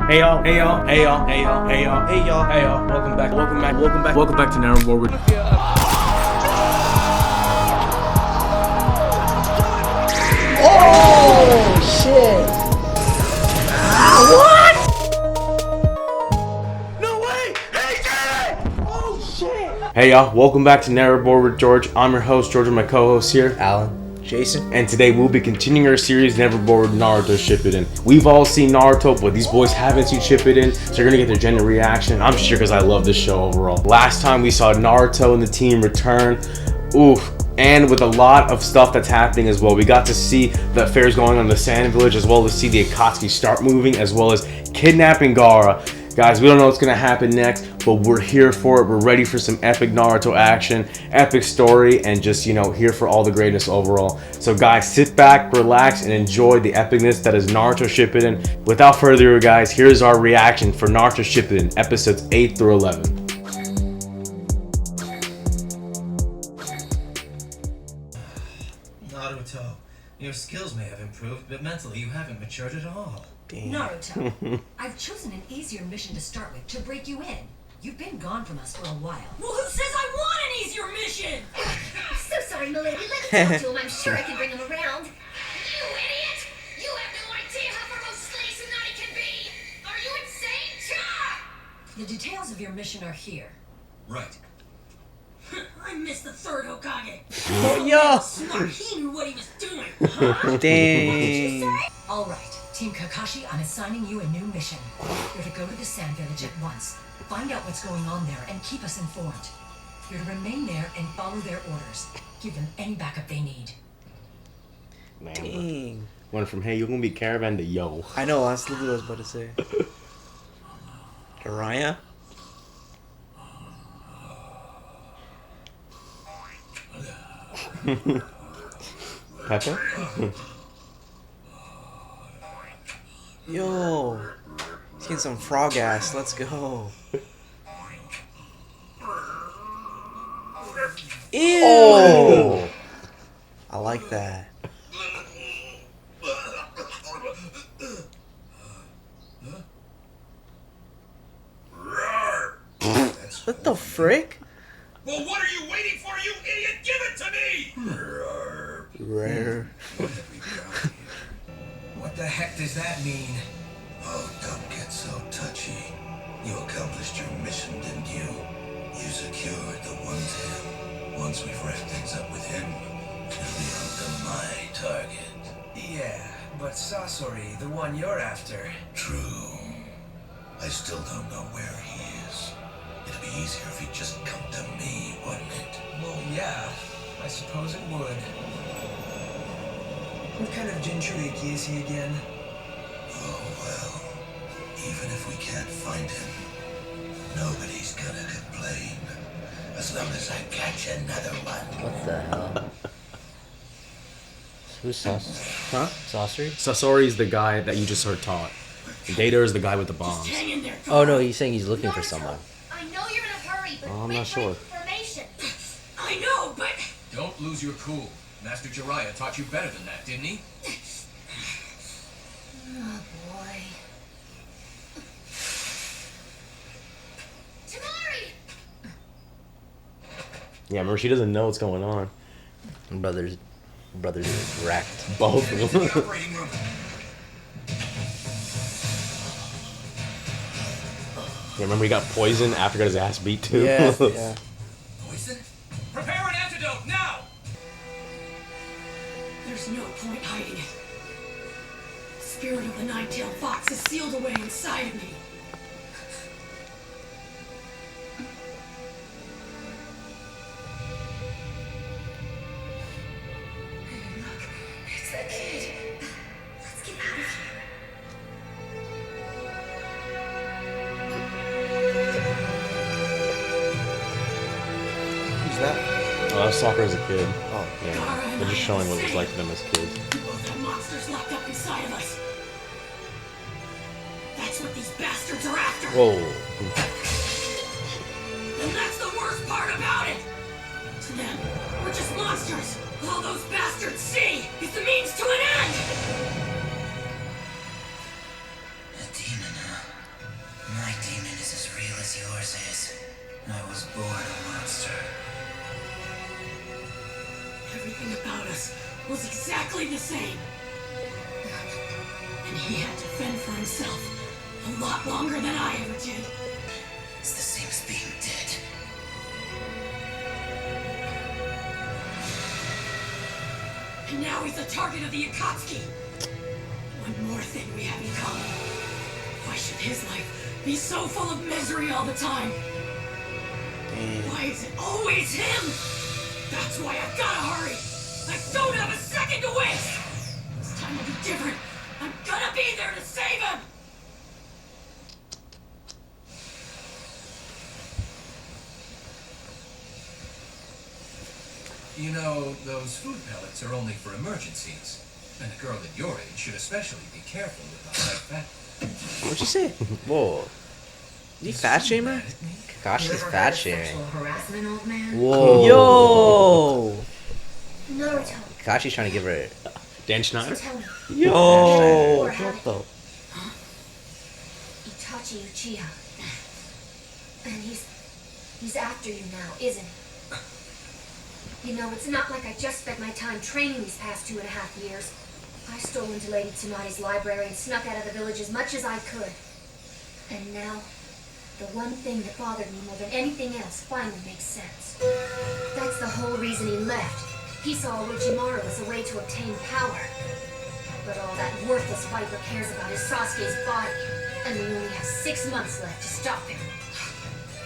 Hey y'all, hey y'all, hey y'all, hey y'all, hey y'all, hey y'all, hey y'all. Welcome back, welcome back, welcome back, welcome back to Naruto. Oh shit! What? No way! He did it! Oh shit! Hey y'all, welcome back to Naruto with George. I'm your host, George, and my co-host here, Alan. Jason. and today we'll be continuing our series, Never Bored Naruto Shippuden. We've all seen Naruto, but these boys haven't seen Shippuden, so you're gonna get their genuine reaction. I'm sure because I love this show overall. Last time we saw Naruto and the team return, oof, and with a lot of stuff that's happening as well. We got to see the affairs going on in the Sand Village, as well as see the Akatsuki start moving, as well as kidnapping Gaara. Guys, we don't know what's going to happen next, but we're here for it. We're ready for some epic Naruto action, epic story, and just, here for all the greatness overall. So guys, sit back, relax, and enjoy the epicness that is Naruto Shippuden. Without further ado, guys, here's our reaction for Naruto Shippuden, episodes 8 through 11. Naruto, your skills may have improved, but mentally you haven't matured at all. Damn. Naruto, I've chosen an easier mission to start with, to break you in. You've been gone from us for a while. Well, who says I want an easier mission? I'm so sorry, milady. Let me talk to him. I'm sure I can bring him around. You idiot! You have no idea how ferociously Tsunade can be! Are you insane? Cha! The details of your mission are here. Right. I missed the third Hokage. Oh, yo. Smart, he knew what he was doing. Huh? Dang. All right, Team Kakashi, I'm assigning you a new mission. You're to go to the Sand Village at once, find out what's going on there, and keep us informed. You're to remain there and follow their orders. Give them any backup they need. Dang. Went from, hey, you're going to be caravan to yo. I know, that's literally what I was about to say. Jiraiya? Pepe? Yo. He's getting some frog ass. Let's go. Ew. Oh! I like that. What the frick? Well, what are you waiting for, you idiot? Give it to me! Rare. What the heck does that mean? Oh, don't get so touchy. You accomplished your mission, didn't you? You secured the One Tail. Once we've wrapped things up with him, it'll be on to my target. Yeah, but Sasori, the one you're after. True. I still don't know where he is. It'd be easier if he'd just come to me, wouldn't it? Well, yeah, I suppose it would. What kind of Jinchuriki is he again? Oh, well, even if we can't find him, nobody's gonna complain. As long as I catch another one. What the hell? Who's Huh? Saucery? Sasori's the guy that you just heard taught. Data is the guy with the bombs. Hang in there. Oh no, he's saying he's looking for someone. I know you're in a hurry, but I'm wait not for sure. information. I know, but Don't lose your cool. Master Jiraiya taught you better than that, didn't he? Oh boy. Tamari! Yeah, remember, she doesn't know what's going on. Brothers is wrecked. Both of them. Operating room. Yeah, remember he got poisoned after he got his ass beat too? Yeah, yeah. Poison? Prepare an antidote now! there's no point hiding it. The spirit of the nine-tailed fox is sealed away inside of me. Hey, look, it's that kid. Let's get out of here. Who's that? Soccer as a kid. Oh. Yeah, they're just showing what it was like for them as kids. Both have monsters locked up inside of us. That's what these bastards are after. Whoa. And that's the worst part about it! To them, we're just monsters! All those bastards see is the means to an end! A demon, huh? yours is. I was born a monster. Everything about us was exactly the same. And he had to fend for himself a lot longer than I ever did. It's the same as being dead. And now he's the target of the Akatsuki. One more thing we have in common. Why should his life be so full of misery all the time? Why is it always him? That's why I've gotta hurry. I don't have a second to waste. This time will be different. I'm gonna be there to save him. You know, those food pellets are only for emergencies. And a girl at your age should especially be careful with the high fat. What'd you say? Whoa. You fat shamer? Kakashi's fat shaming. Harassment, old man. Whoa. Yo! Naruto, Kakashi's trying to give her. Dan Schneider? tell me. Yo! Or What the? Itachi Uchiha. And he's after you now, isn't he? You know, it's not like I just spent my time training these past 2.5 years. I stole into Lady Tsunadi's library and snuck out of the village as much as I could. And now, the one thing that bothered me more than anything else finally makes sense. That's the whole reason he left. He saw Orochimaru as a way to obtain power. But all that worthless viper cares about is Sasuke's body, and we only have 6 months left to stop him.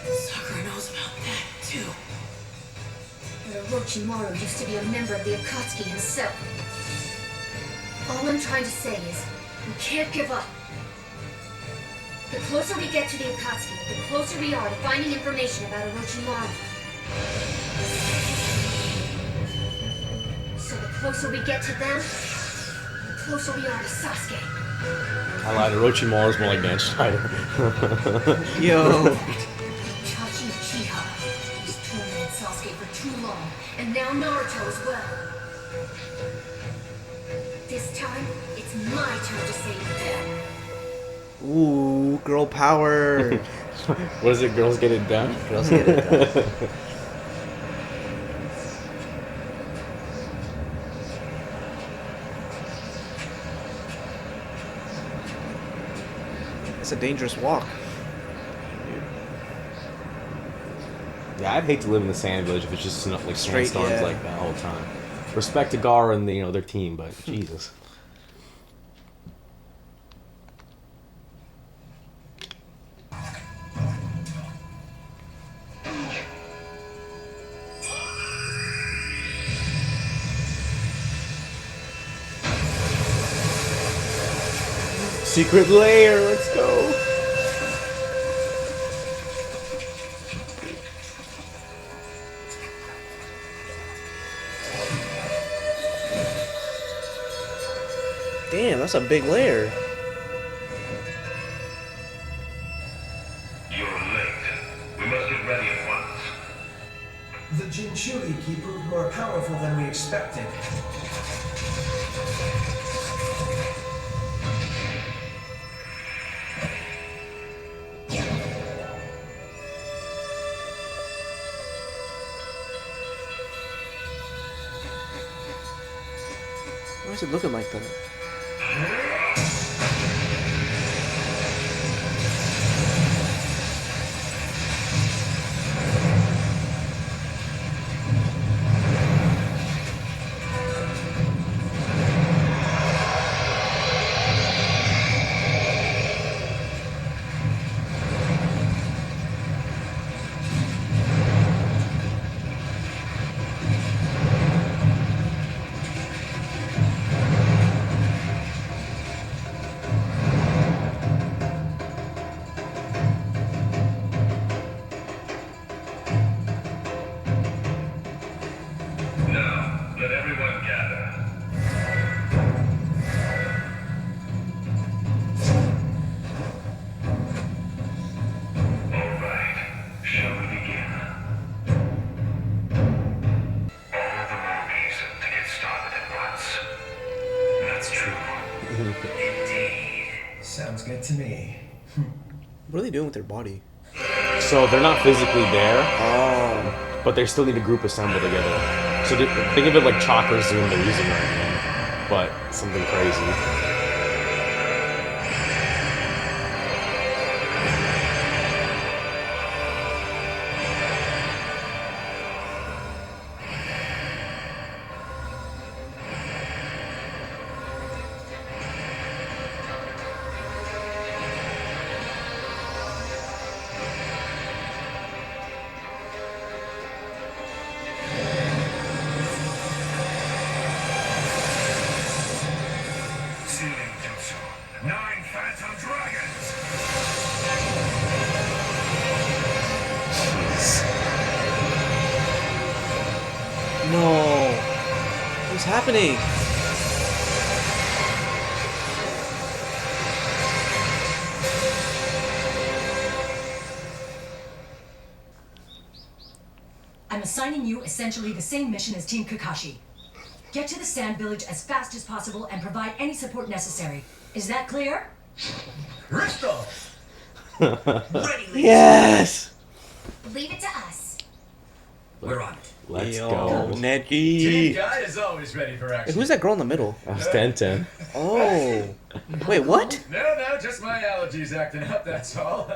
Sakura knows about that, too. But Orochimaru used to be a member of the Akatsuki himself. All I'm trying to say is, we can't give up. The closer we get to the Akatsuki, the closer we are to finding information about Orochimaru. So the closer we get to them, the closer we are to Sasuke. I lied. Orochimaru is more like Dan Schneider. Yo! Itachi Uchiha. He's tormented Sasuke for too long, and now Naruto as well. This time, it's my turn to save them. Ooh, girl power. What is it? Girls get it done? Girls get it done. It's a dangerous walk. Yeah, I'd hate to live in the sand village if it's just like Straight, sandstorms yeah. like that all the time. Respect to Gaara and their team, but Jesus. Secret lair, let's go. Damn, that's a big layer. You're late. We must get ready at once. The Jinchuriki proved more powerful than we expected. Why is it looking like that? Now, let everyone gather. All right, shall we begin? All the movies to get started at once. That's true. Indeed. Sounds good to me. What are they doing with their body? So they're not physically there, Oh. but they still need a group assemble together. So think of it like Chakra Zoom they're using right now, but something crazy. Sealing Jutsu. 9 Phantom Dragons! No. What's happening? I'm assigning you essentially the same mission as Team Kakashi. Get to the Sand Village as fast as possible and provide any support necessary. Is that clear? Crystal! Yes. Leave it to us. We're on it. Let's Yo, go. Team Neji. Guy is always ready for Hey, action. who's that girl in the middle? That's 10-10. Oh. Wait, what? No, just my allergies acting up, that's all.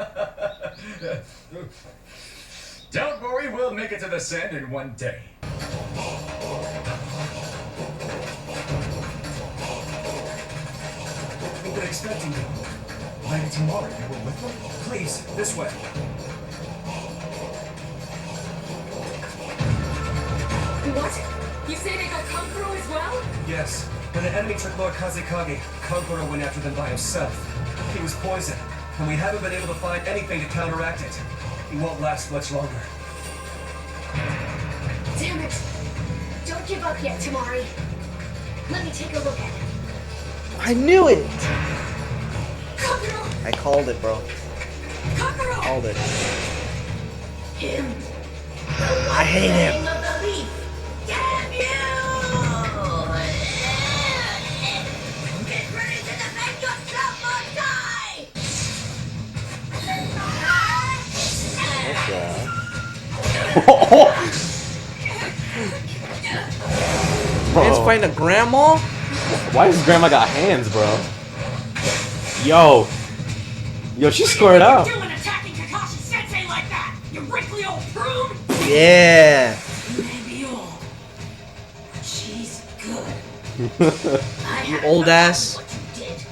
Don't worry, we'll make it to the sand in one day. We've been expecting you. Why did tomorrow? You were with them? Please, this way. What? You say they got Kankuro as well? Yes. When the enemy took Lord Kazekage, Kankuro went after them by himself. He was poisoned, and we haven't been able to find anything to counteract it. He won't last much longer. Damn it. Don't give up yet, Tamari. Let me take a look at it. I knew it. Kankuro! I called it, bro. Kankuro! Called it. Him. I hate him. Of the leaf. Damn you! Get ready to defend yourself or die! Man's Bro, fighting a grandma? why does Grandma got hands, bro? Yo, she squared up. Doing attacking Kakashi Sensei like that? You wrinkly old prune? Yeah. Maybe old, but she's good. You old ass. What you did.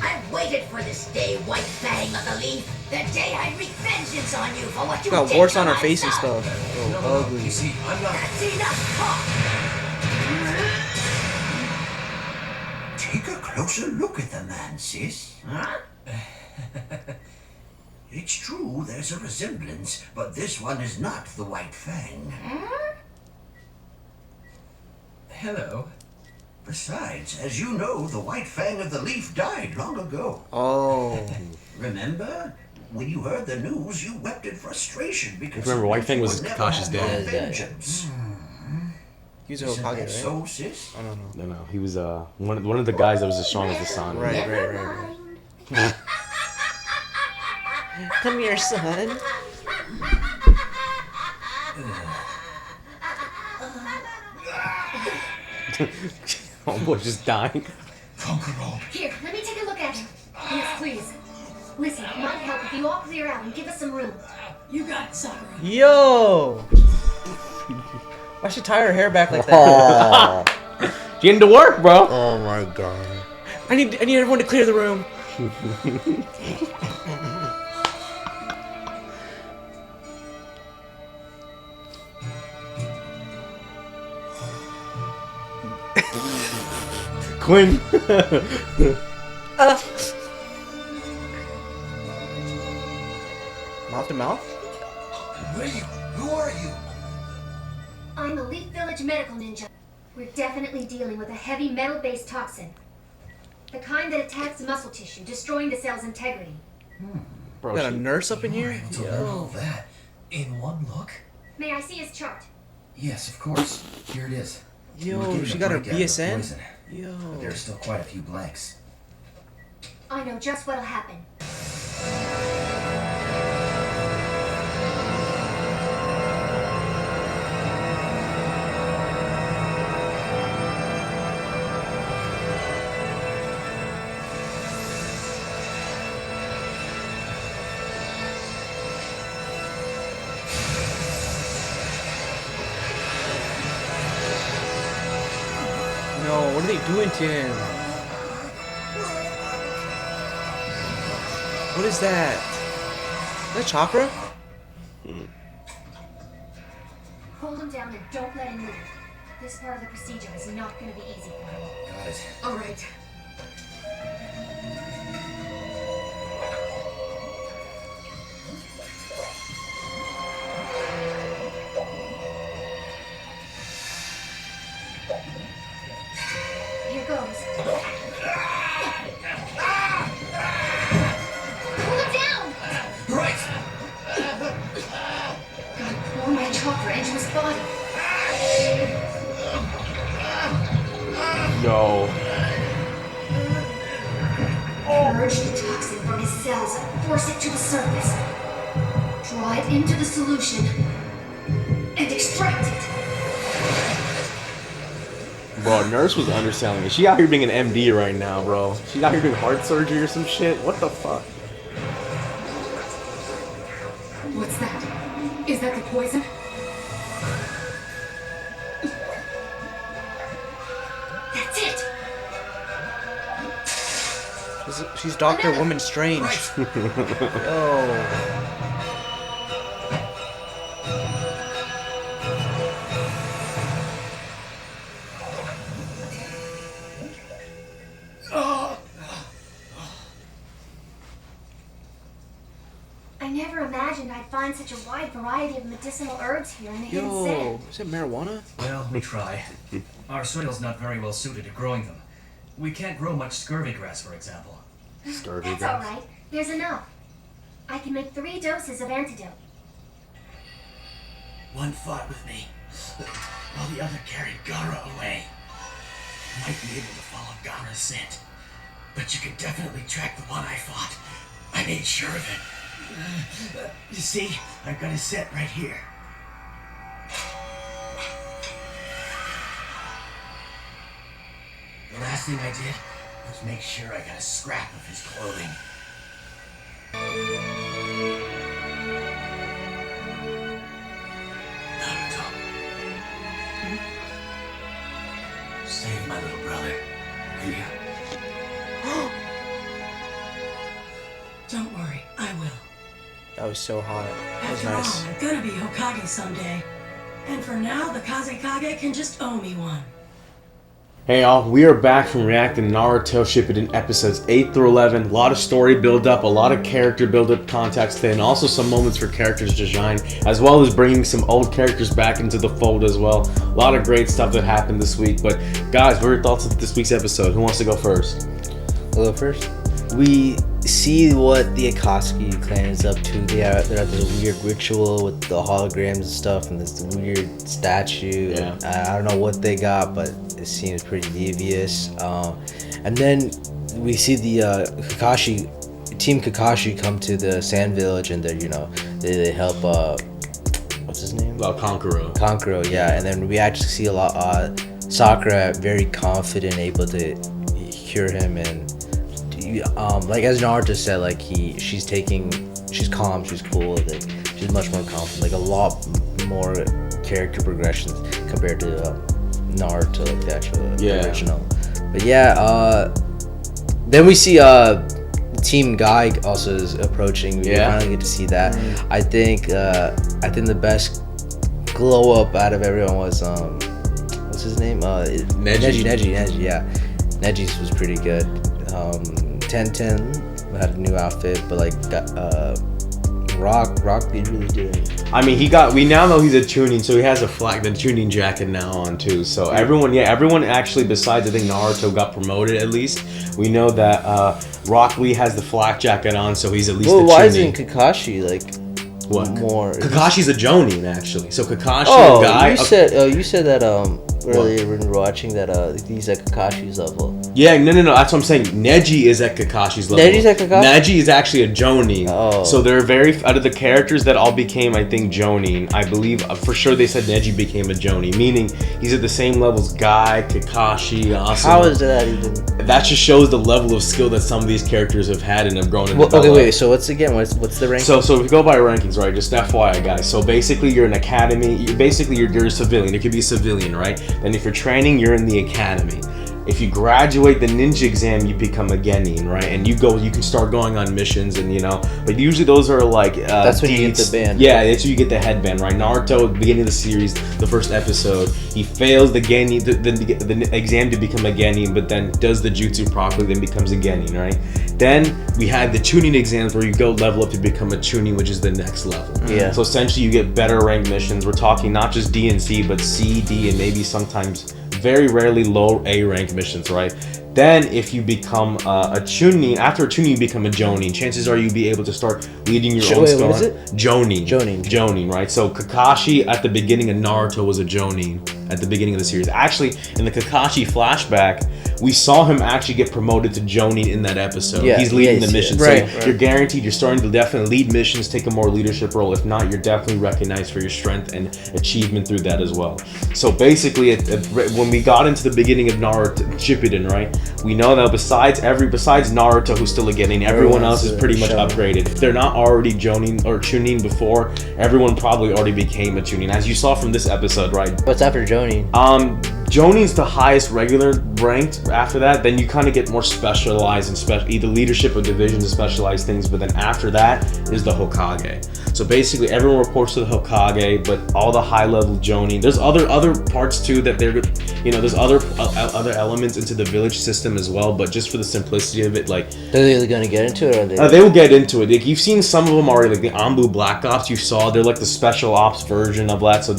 I waited for this day, White Fang of the Leaf. The day I wreak vengeance on you for what you Got did warts to on her my face and son. stuff. No, Oh, no, ugly. you see, I'm not... That's enough talk. Take a closer look at the man, sis. Huh? It's true, there's a resemblance, but this one is not the White Fang. Hello. Besides, as you know, the White Fang of the Leaf died long ago. Oh. Remember? When you heard the news, you wept in frustration because Remember, you White Fang was would never Kakashi's have no dad. vengeance. He's a Isn't Hokage, that right? so, sis? I don't know. No, he was one of the guys that was as strong as the sun. Right. Come here, son. Oh boy, just dying. Kankuro. Here, let me take a look at him. Yes, please. Listen, it might help if you all clear out and give us some room. You got it, Sakura. Yo. Why she tie her hair back like that? She into work, bro. Oh my god. I need everyone to clear the room. Quinn. Mouth to mouth? What are you? Who are you? I'm a Leaf Village medical ninja. We're definitely dealing with a heavy metal-based toxin. The kind that attacks muscle tissue, destroying the cell's integrity. Bro, Got a nurse up in here? To learn all that in one look? May I see his chart? Yes, of course. Here it is. Yo, she got her BSN? Yo. There's still quite a few blanks. I know just what'll happen. what are they doing to him? What is that? Is that chakra? Hold him down and don't let him move. This part of the procedure is not going to be easy for him. Got it. All right. Here goes. Pull him down! Right! Gotta pour my chakra into his body. Yo. Purge the toxin from his cells and force it to the surface. Draw it into the solution and extract it. Bro, nurse was underselling it. She out here being an MD right now, bro. She's out here doing heart surgery or some shit. What the fuck? What's that? Is that the poison? That's it. She's Dr. Woman Strange. Yo. I never imagined I'd find such a wide variety of medicinal herbs here in the hidden Yo. sand. Is it marijuana? Well, we try. Our soil's not very well suited to growing them. We can't grow much scurvy grass, for example. Scurvy That's guys. all right. There's enough. I can make 3 doses of antidote. One fought with me, while the other carried Gaara away. You might be able to follow Gaara's scent, but you can definitely track the one I fought. I made sure of it. You see, I've got his scent right here. The last thing I did was make sure I got a scrap of his clothing. Naruto. Save my little brother, will you? Don't worry, I will. That was so hot. That was After nice. all, I'm gonna be Hokage someday. And for now, the Kazekage can just owe me one. Hey y'all, we are back from reacting Naruto Shippuden episodes 8 through 11. A lot of story build up, a lot of character build up context, and also some moments for characters to shine, as well as bringing some old characters back into the fold as well. A lot of great stuff that happened this week. But guys, what are your thoughts of this week's episode? Who wants to go first? I'll go first. We see what the Akatsuki clan is up to. They're at this weird ritual with the holograms and stuff, and this weird statue. Yeah. And I don't know what they got, but it seems pretty devious. And then we see the Kakashi, Team Kakashi, come to the Sand Village, and they help. What's his name? Kankuro. Kankuro, yeah. And then we actually see a lot. Sakura very confident, able to cure him, and like as Naruto said, like she's calm, she's cool, like she's much more confident, like a lot more character progressions compared to Naruto, like the actual original. But yeah, then we see Team Guy also is approaching. We finally get to see that. I think the best glow up out of everyone was what's his name? Neji, yeah. Neji's was pretty good. 10-10 had a new outfit, but like Rock did really good. I mean, we now know he's a tuning, so he has the tuning jacket now on too. So everyone actually, besides I think Naruto got promoted at least. We know that Rock Lee has the flak jacket on, so he's at least the tuning. Why isn't Kakashi like what? More? Kakashi's a Jonin actually. So Kakashi and Guy. You said that earlier when we were watching that he's at Kakashi's level. Yeah, no. That's what I'm saying. Neji is at Kakashi's level. Neji's at Kakashi? Neji is actually a Jonin. Oh. So they're out of the characters that all became, I think, Jonin. I believe for sure they said Neji became a Jonin, meaning he's at the same level as Guy, Kakashi, Asuma. How is that even? That just shows the level of skill that some of these characters have had and have grown in. Okay, wait. So what's the rank? So if we go by rankings, right? Just FYI, guys. So basically, you're an academy. You're a civilian. It could be a civilian, right? Then if you're training, you're in the academy. if you graduate the ninja exam, you become a genin, right? And you can start going on missions, and but usually those are like that's when you get the band. Yeah, that's when you get the headband, right? Naruto at the beginning of the series, the first episode, he fails the genin, the exam to become a genin, but then does the jutsu properly, then becomes a genin, right? Then we had the tuning exams where you go level up to become a tuning, which is the next level. Yeah. So essentially you get better ranked missions. We're talking not just D and C, but C, D, and maybe sometimes very rarely low A rank missions, right? Then if you become a chunin, after a chunin you become a jonin. Chances are you'll be able to start leading your own squad. What is it? Jonin, right? So Kakashi at the beginning of Naruto was a jonin at the beginning of the series. Actually, in the Kakashi flashback, we saw him actually get promoted to jonin in that episode. Yeah, he's leading the mission. Right, So you're guaranteed you're starting to definitely lead missions, take a more leadership role. If not, you're definitely recognized for your strength and achievement through that as well. So basically, when we got into the beginning of Naruto Shippuden, right, we know that besides Naruto, who's still a genin, everyone else is pretty much upgraded. If they're not already jonin or chunin before, everyone probably already became a chunin. As you saw from this episode, right? What's after jonin? Jonin's the highest regular ranked. After that, then you kind of get more specialized in either leadership or divisions of specialized things. But then after that is the Hokage. So basically, everyone reports to the Hokage, but all the high level Jonin. There's other parts too that there's other elements into the village system as well. But just for the simplicity of it, like, Are they gonna get into it? Or are they? They will get into it. Like, you've seen some of them already, like the Anbu Black Ops. You saw they're like the special ops version of that. So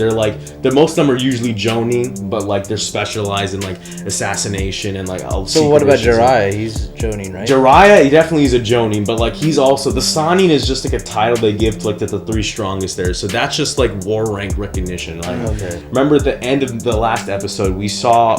most of them are usually Jonin, but like they're specialized in like assassination and like. So what about Jiraiya? He's Jonin, right? Jiraiya, he definitely is a Jonin, but like he's also the Sannin is just like a title they give to like the three strongest there. So that's just like war rank recognition. Like, Okay. remember at the end of the last episode, we saw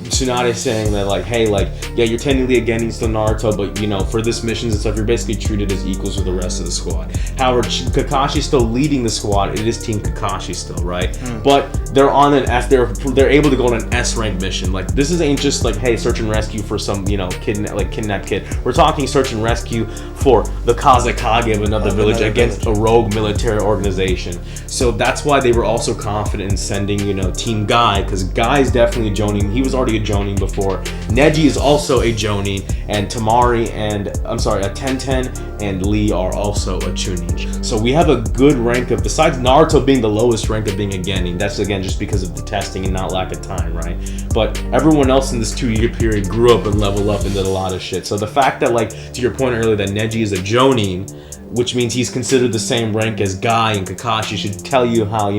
Tsunade saying that like, hey, like, yeah, you're technically a genin still Naruto, but for this missions and stuff, you're basically treated as equals with the rest of the squad. However, Kakashi's still leading the squad. It is Team Kakashi still, right? But they're on an S. They're able to go on an S rank mission. Like, this ain't just like, hey, search and rescue for some kidnapped kid. We're talking search and rescue for the Kazekage of another village against a rogue military organization. So that's why they were also confident in sending Team Guy, because Guy's definitely a Jonin. He was already a Jonin before. Neji is also a Jonin, and Tamari and Tenten and Lee are also a Chunin. So we have a good rank of, besides Naruto being the lowest rank of being a Genin, that's again just because of the testing and not lack of time, right? But everyone else in this 2-year period grew up and leveled up and did a lot of shit. So the fact that, like, to your point earlier, that Neji is a Jonin, which means he's considered the same rank as Guy and Kakashi, should tell you how,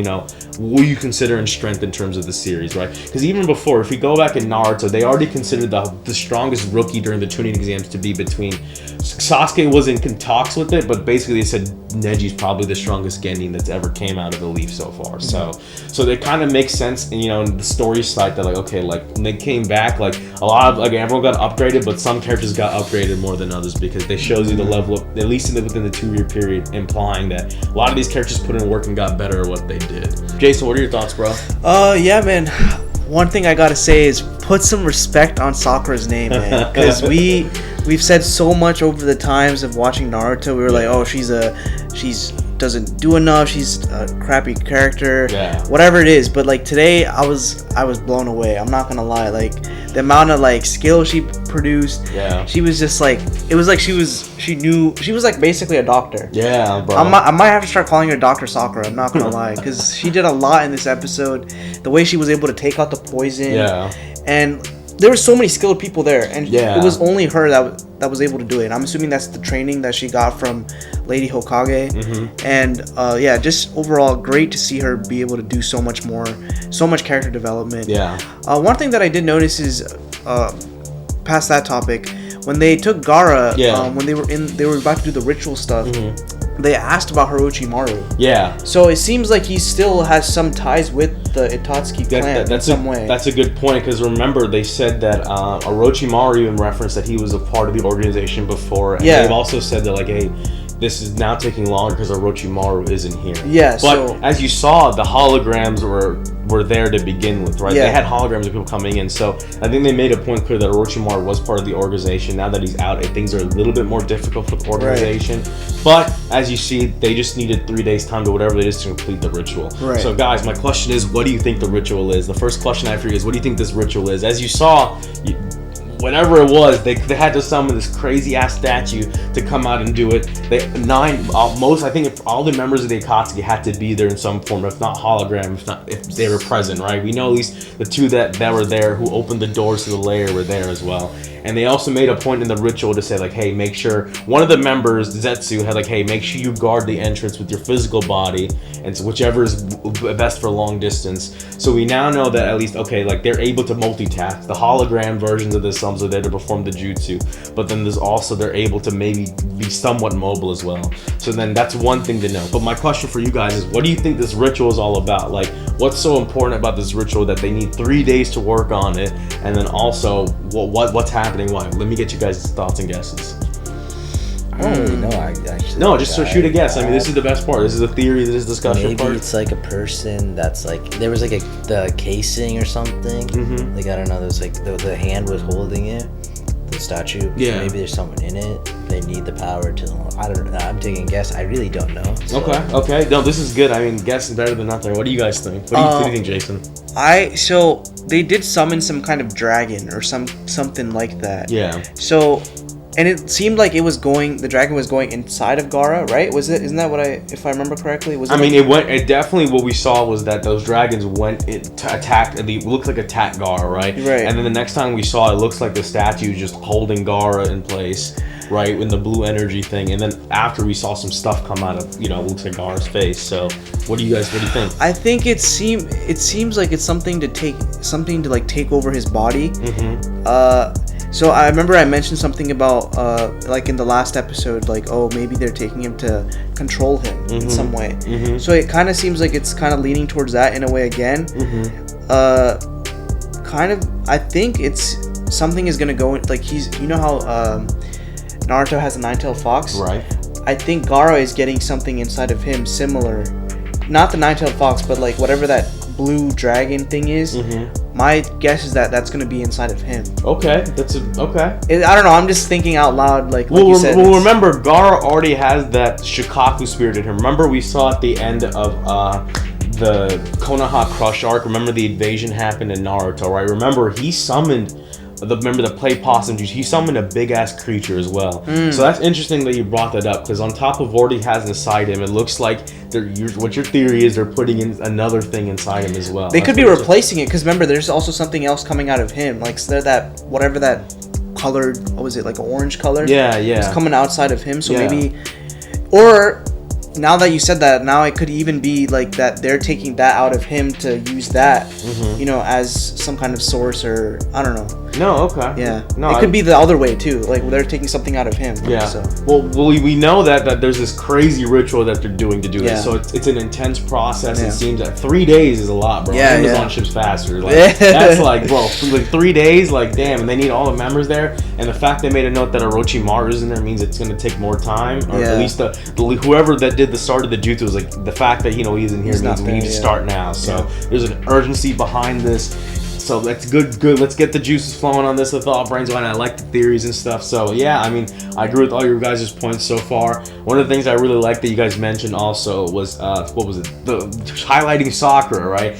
what you consider in strength in terms of the series, right? Because even before, if we go back in Naruto, they already considered the strongest rookie during the tuning exams to be between Sasuke was in talks with it, but basically they said Neji's probably the strongest Genin that's ever came out of the Leaf so far. So it kind of makes sense, in the story side that, like, okay, like when they came back, like a lot of, like, everyone got upgraded, but some characters got upgraded more than others because they shows you the level of, at least within the 2-year period, implying that a lot of these characters put in work and got better at what they did. Jason, what are your thoughts, bro? Yeah, man. One thing I gotta say is put some respect on Sakura's name, man, because we've said so much over the times of watching Naruto. We were like, oh, she's doesn't do enough. She's a crappy character. Yeah. Whatever it is, but like today, I was blown away. I'm not gonna lie. Like the amount of like skill she produced. Yeah. She was just like, it was like she was like basically a doctor. Yeah, bro. I might have to start calling her Dr. Sakura. I'm not gonna lie, because she did a lot in this episode. The way she was able to take out the poison. Yeah. And there were so many skilled people there, and yeah. It was only her that was able to do it. And I'm assuming that's the training that she got from Lady Hokage. Mm-hmm. And yeah, just overall great to see her be able to do so much more, so much character development. Yeah. One thing that I did notice is, past that topic, when they took Gaara, when they were about to do the ritual stuff. Mm-hmm. They asked about Orochimaru. Yeah. So it seems like he still has some ties with the Itachi clan in some way. That's a good point, because remember they said that Orochimaru even referenced that he was a part of the organization before. And they've also said that, like, hey, this is now taking longer because Orochimaru isn't here. Yeah, but as you saw, the holograms were were there to begin with, right? Yeah. They had holograms of people coming in, so I think they made a point clear that Orochimaru was part of the organization. Now that he's out, things are a little bit more difficult for the organization. But as you see, they just needed 3 days time to whatever it is to complete the ritual. Right. So guys, my question is, what do you think the ritual is? The first question I have for you is, what do you think this ritual is? As you saw, whatever it was, they had to summon this crazy ass statue to come out and do it. I think if all the members of the Akatsuki had to be there in some form, if not hologram, if they were present, right? We know at least the two that were there who opened the doors to the lair were there as well. And they also made a point in the ritual to say, like, hey, make sure, one of the members, Zetsu, had like, hey, make sure you guard the entrance with your physical body, and so whichever is best for long distance. So we now know that at least, okay, like, they're able to multitask. The hologram versions of the sums are there to perform the jutsu, but then there's also, they're able to maybe be somewhat mobile as well. So then that's one thing to know. But my question for you guys is, what do you think this ritual is all about? Like, what's so important about this ritual that they need 3 days to work on it? And then also, what's happening? Why? Let me get you guys' thoughts and guesses. I don't really know. I actually. No, just shoot a guess. I mean, this is the best part. This is the theory. This is discussion Maybe part. it's like a person that's like, there was like the casing or something. Mm-hmm. Like, I don't know. There's like the hand was holding it, the statue. Yeah. So maybe there's someone in it. They need the power to. I don't know. I'm taking a guess. I really don't know. So. Okay. No, this is good. I mean, guessing better than nothing. What do you guys think? What do you think, Jason? So they did summon some kind of dragon or something like that. Yeah. So, and it seemed like the dragon was going inside of Gaara, right? Isn't that if I remember correctly? It definitely, what we saw was that those dragons went to attack, it looked like attack Gaara, right? Right. And then the next time we saw, it looks like the statue just holding Gaara in place, right? In the blue energy thing. And then after, we saw some stuff come out of, looks like Gaara's face. So what do you think? I think it seems like it's something to take over his body. Mm-hmm. So I remember I mentioned something about like in the last episode, like, oh, maybe they're taking him to control him in some way. Mm-hmm. So it kind of seems like it's kind of leaning towards that in a way again. Mm-hmm. I think it's something is gonna go in, like, how Naruto has a nine-tailed fox, Right. I think Gaara is getting something inside of him similar, not the nine-tailed fox, but like whatever that blue dragon thing is. Mm-hmm. My guess is that that's gonna be inside of him. Okay. Okay. I don't know. I'm just thinking out loud. Like Well, you said, remember, Gaara already has that Shikaku spirit in him. Remember, we saw at the end of the Konoha Crush arc. Remember, the invasion happened in Naruto, right? Remember, he summoned the play possum juice. He summoned a big ass creature as well. So that's interesting that you brought that up, because on top of what already has inside him, it looks like what your theory is, they're putting in another thing inside him as well. they could be replacing it, because remember, there's also something else coming out of him. Like, so that whatever that colored, what was it, like an orange color? Yeah. It's coming outside of him. So Yeah. maybe, or now that you said that, now it could even be like that they're taking that out of him to use that, as some kind of source, or I don't know. No, okay. Yeah. No, it could be the other way too. Like, they're taking something out of him. Yeah. So. Well, we know that there's this crazy ritual that they're doing to do Yeah. this. So it's an intense process. Yeah. It seems that 3 days is a lot, bro. Yeah, Amazon ships faster. Like, that's like, bro, like 3 days, like, damn, and they need all the members there. And the fact they made a note that Orochimaru is in there means it's gonna take more time. Or Yeah. at least the whoever that did the start of the jutsu was like, the fact that he's in here He's means not we need there, to yeah. start now. So there's an urgency behind this. So that's good. Let's get the juices flowing on this. The thought brains on. I like the theories and stuff. So yeah, I mean, I agree with all your guys' points so far. One of the things I really like that you guys mentioned also was what was it? The highlighting Sakura, right?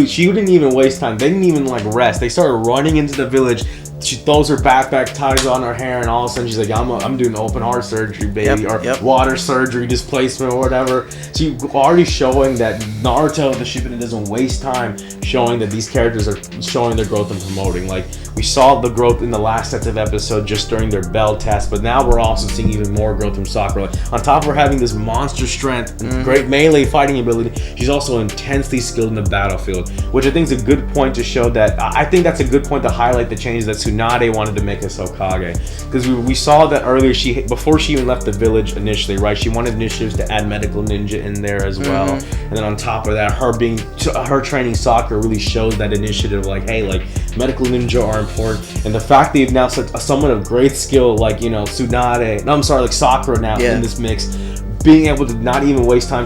She didn't even waste time. They didn't even like rest. They started running into the village. She throws her backpack, ties on her hair, and all of a sudden she's like, I'm doing open heart surgery, baby, Yep. water surgery, displacement, or whatever. So you're already showing that Naruto, the Shippuden, doesn't waste time showing that these characters are showing their growth and promoting. Like, we saw the growth in the last sets of episodes just during their bell test, but now we're also seeing even more growth from Sakura. On top of her having this monster strength and great melee fighting ability, she's also intensely skilled in the battlefield, which I think is a good point to show that. I think that's a good point to highlight the changes that Tsunade wanted to make as Hokage, because we saw that earlier. Before she even left the village initially, right? She wanted initiatives to add medical ninja in there as well, and then on top of that, her training Sakura really shows that initiative. Like, hey, like, medical ninja are important, and the fact that you've now someone of great skill like Sakura now in this mix, being able to not even waste time.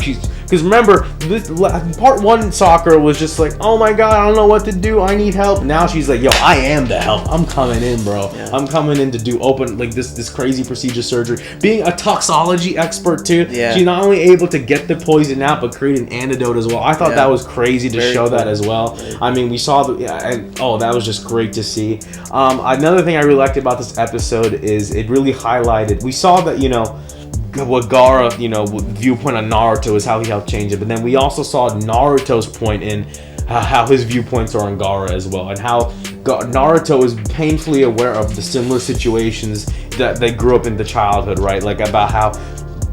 Because remember, part 1 Sakura was just like, oh my god, I don't know what to do, I need help. Now she's like, yo, I am the help. I'm coming in, bro. Yeah. I'm coming in to do open, like, this crazy procedure surgery. Being a toxology expert too, Yeah. she's not only able to get the poison out, but create an antidote as well. I thought that was crazy to Very show cool. that as well. I mean, we saw that was just great to see. Another thing I really liked about this episode is it really highlighted, we saw that, what Gaara, viewpoint on Naruto is how he helped change it, but then we also saw Naruto's point in how his viewpoints are on Gaara as well, and how Naruto is painfully aware of the similar situations that they grew up in the childhood, right? Like about how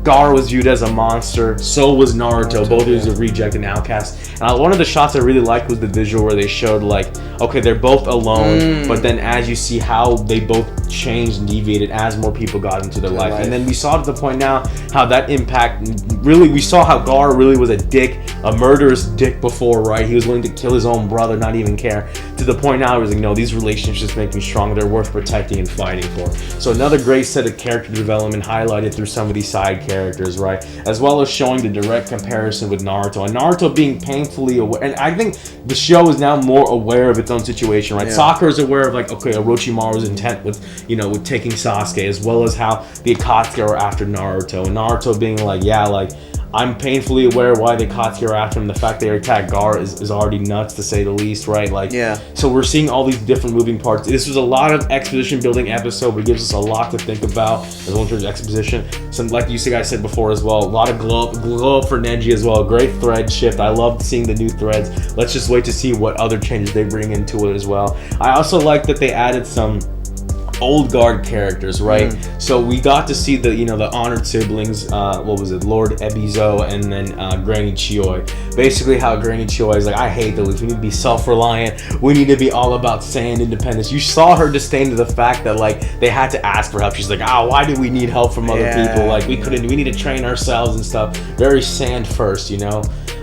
Gaara was viewed as a monster, so was Naruto. Both of us a reject and outcast. And one of the shots I really liked was the visual where they showed like, okay, they're both alone, but then as you see how they both changed and deviated as more people got into their life. And then we saw to the point now how that impact, really, we saw how Gaara really was a dick, a murderous dick before, right? He was willing to kill his own brother, not even care. To the point now, he was like, no, these relationships make me strong. They're worth protecting and fighting for. So another great set of character development highlighted through some of these side characters, right? As well as showing the direct comparison with Naruto. And Naruto being painfully aware, and I think the show is now more aware of its own situation, right? Sakura is aware of like, okay, Orochimaru's intent with, with taking Sasuke, as well as how the Akatsuki are after Naruto. And Naruto being like, yeah, like, I'm painfully aware why the Akatsuki are after him. The fact they attack Gaara is already nuts, to say the least, right? Like, so we're seeing all these different moving parts. This was a lot of exposition building episode, but it gives us a lot to think about as well in terms of exposition. Some, like you guys said before as well, a lot of glow up for Neji as well. Great thread shift. I love seeing the new threads. Let's just wait to see what other changes they bring into it as well. I also like that they added some old guard characters, right? So we got to see the the honored siblings, what was it, Lord Ebizo and then Granny Chioi. Basically how Granny Chioi is like, I hate the leaf, we need to be self-reliant, we need to be all about sand independence. You saw her disdain to the fact that like they had to ask for help. She's like, why do we need help from other people? Like we need to train ourselves and stuff. Very sand first, It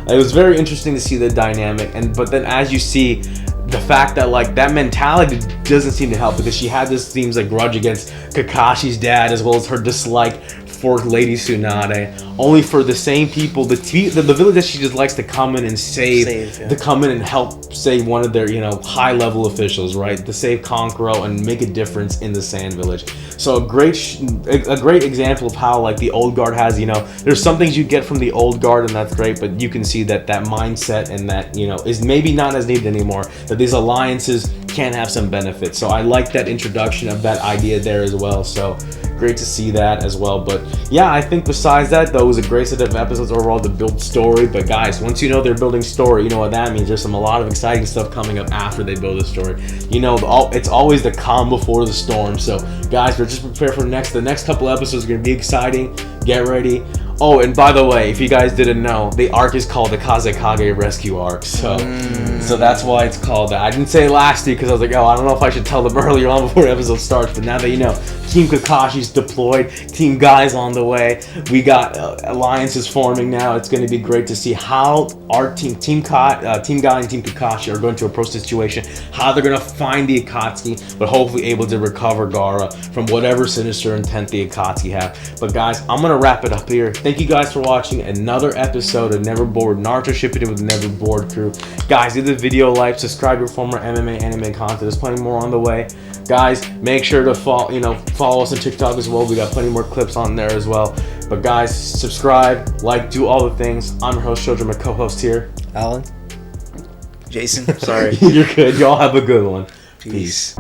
was very interesting to see the dynamic, but then as you see the fact that like that mentality doesn't seem to help, because she had this seems like grudge against Kakashi's dad, as well as her dislike for Lady Tsunade, only for the same people, the village that she just likes to come in and save to come in and help save one of their high level officials, right, to save Kankuro and make a difference in the Sand Village. So a great example of how like the old guard has, there's some things you get from the old guard and that's great, but you can see that mindset and that is maybe not as needed anymore, that these alliances can have some benefits. So I like that introduction of that idea there as well. So great to see that as well. But yeah, I think besides that though, it was a great set of episodes overall to build story. But guys, once you know they're building story, you know what that means. There's a lot of exciting stuff coming up after they build a story. It's always the calm before the storm. So guys, we're just prepared for the next couple episodes are going to be exciting. Get ready. Oh, and by the way, if you guys didn't know, the arc is called the Kazekage Rescue Arc. So that's why it's called that. I didn't say it last week because I was like, I don't know if I should tell them earlier on before the episode starts. But now that you know, Team Kakashi's deployed, Team Guy's on the way. We got alliances forming now. It's going to be great to see how our Team Guy and Team Kakashi are going to approach the situation, how they're going to find the Akatsuki, but hopefully able to recover Gaara from whatever sinister intent the Akatsuki have. But guys, I'm going to wrap it up here. Thank you guys for watching another episode of Never Bored, Naruto Shippuden with the Never Bored crew. Guys, give the video a like, subscribe for more MMA anime content. There's plenty more on the way. Guys, make sure to follow us on TikTok as well. We got plenty more clips on there as well. But guys, subscribe, like, do all the things. I'm your host, Shojo, my co-host here, Alan. Jason, sorry. You're good. Y'all have a good one. Peace.